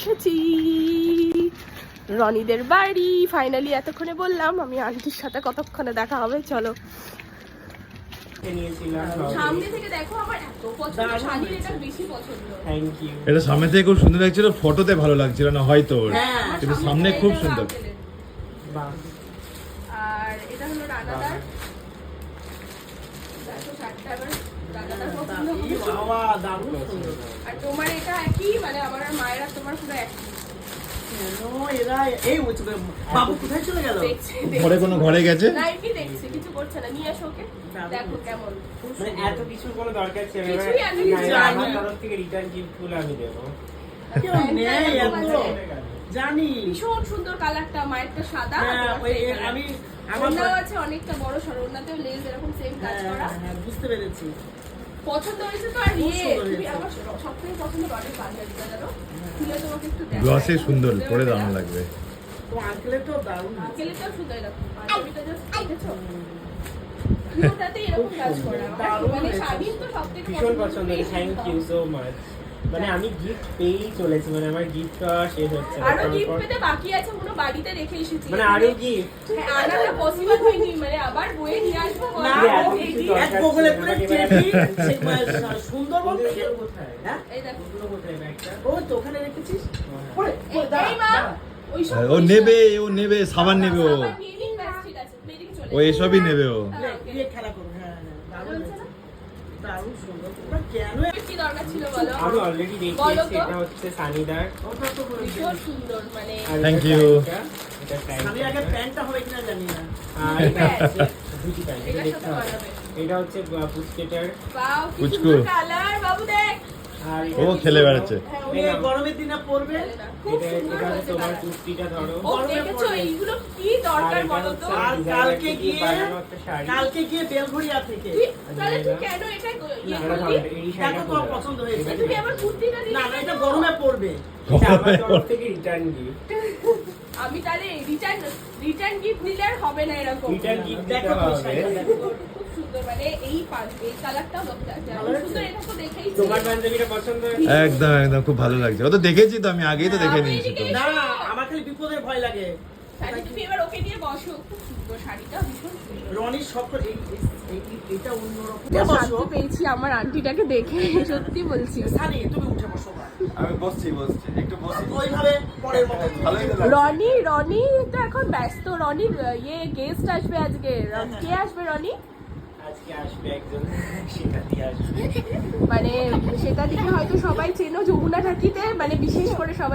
এসেছি রনিদের বাড়ি। ফাইনালি এতক্ষণে বললাম আমি আন্টির সাথে কতক্ষণে দেখা হবে। চলো সামনে থেকে দেখো, আমার এত পছন্দ শাড়ি, এটা বেশি পছন্দ। Thank you. এটা সামনে থেকে খুব সুন্দর লাগছিল, ফটোতে ভালো লাগছিল না হয়তো, কিন্তু সামনে খুব সুন্দর। আর এটা হলো রানাদার, দেখো শাড়িটা এবার রানাদার পছন্দ হবে। বাবা দারুণ সুন্দর। আর তোমার এটা একই, মানে আমার আর মায়ের আর তোমার পুরো একই। বাবু কোথায় চলে গেল? ঘরে কোনো ঘরে গেছে না, কি দেখছে, কিছু করছে না, নিয়ে আসো ওকে, দেখো কেমন। মানে এত কিছুর কোনো দরকার ছিল না, কিছুই এত কিছু না, জানি। আমার তরফ থেকে রিটার্ন গিফট গুলো আমি দেবো। কেউ নেই এত জানি ভীষণ সুন্দর কালারটা, মায়েরটা সাদা, আমি ওনাও আছে অনেকটা বড় সরো, ওনাতেও লেস এরকম সেম কাজ করা। বুঝতে পেরেছি। পছন্দ হয়েছে তো। আর তুমি আমার সবথেকে পছন্দ রনির পাঞ্জাবিটা, জানো, খুলে তোমাকে একটু দেখাই। গ্লসে সুন্দর, পরে দারুণ লাগবে। তো আঙ্কেলের তো দারুণ। আঙ্কেলেরটাও সুন্দর, এরকম পাঞ্জাবিটা জাস্ট দেখেছো, পুরোটাতে এরকম কাজ করা। মানে শাড়ির তো সবথেকে ভীষণ পছন্দ। Thank you so much. মানে আমি গিফট পেয়েই চলেছি, মানে আমার গিফট শেষ হচ্ছে না। আরো গিফট পেতে বাকি আছে, পুরো বাড়িতে রেখে এসেছি। মানে আরো গিফট হ্যাঁ, আনাটা পসিবল হয়নি, মানে আবার বয়ে নিয়ে আসবো। না, এত কিছু দরকার ছিল না। সুন্দর বলতে কোথায়? হ্যাঁ, এই দেখো, ওগুলো কোথায় ব্যাগটা? ও তো ওখানে রেখেছিস? এই মা, ওইসব ও নেবে সাবান নেবে, ও আবার নিয়ে নিন, ব্যাস, ঠিক আছে, মেয়েদিকে চলে ও এসবই নেবে ও। দিয়ে খেলা করো। হ্যাঁ দারুণ হচ্ছে না? দারুণ সুন্দর। তোমরা কেন কি দরকার ছিল বলো? আমি অলরেডি বলো দেখিয়েছি। তো। এটা হচ্ছে সানিদার। ওটা তো ভীষণ সুন্দর, মানে আর Thank এটা you. প্যান্টটা, এটা প্যান্ট। আমি আগে প্যান্টটা হবে কিনা জানি না। আর এটা হচ্ছে দুটি প্যান্ট, এটা এটার দেখতে সাথে হবে। বানাবে। এটা হচ্ছে পুস্কেটার। বাও, কি পুচকু। সুন্দর কালার, বাবু দেখ। আর ও খেলে বেড়াচ্ছে। হ্যাঁ, তুমি এই গরমের দিনে পরবে। খুব এটা সুন্দর এটা হয়েছে তোমার কালার। কুর্তিটা ধরো। ও দেখেছো, এইগুলো কি দরকার বলো তো? আর কালকে গিয়ে বানানো একটা শাড়ি। কালকে গিয়ে বেলঘড়িয়া থেকে তাহলে তুই কেন এটা ইয়ে এটা করলি? ধরো, এই শাড়িটা দেখো তোমার পরে। পছন্দ হয়েছে। তুমি আবার কুর্তিটা দিলি না না, কেন? এটা গরমে পরবে। এটা আমার তরফ থেকে রিটার্ন গিফট। আমি তাহলে রিটার্ন গিফট দিলে আর হবে না এরকম। রিটার্ন গিফট দিতে দেখো তুমি হবে। শাড়িটা দেখো। খুব সুন্দর, মানে এই কালারটাও সুন্দর, এটা তো দেখেই তোমার পাঞ্জাবিটা পছন্দ হয়েছে? একদম একদম খুব ভালো লাগছে। ও তো দেখেছি তো, আমি আগেই তো দেখে নিয়েছি তো। না না, আমার খালি বিপদের ভয় লাগে। শাড়ি তুমি এবার ওকে দিয়ে বসো, খুব সুন্দর শাড়িটা, ভীষণ সুন্দর। রনির সব এইটা অন্যরকম। শান্তি পেয়েছি আমার আন্টিটাকে দেখে, সত্যি বলছি। সানি তুমি উঠে বসো না। আমি বসছি একটু বসছি। ওইভাবে পরের মতো রনি তো এখন ব্যস্ত। রনির গেস্ট আসবে আজকে। কে আসবে রনি? আজকে আসবে একজন, সেটা দিয়ে আসবে। মানে সেটা দিকে হয়তো সবাই চেনো, যমুনা ঠাকিতে, মানে বিশেষ করে সবাই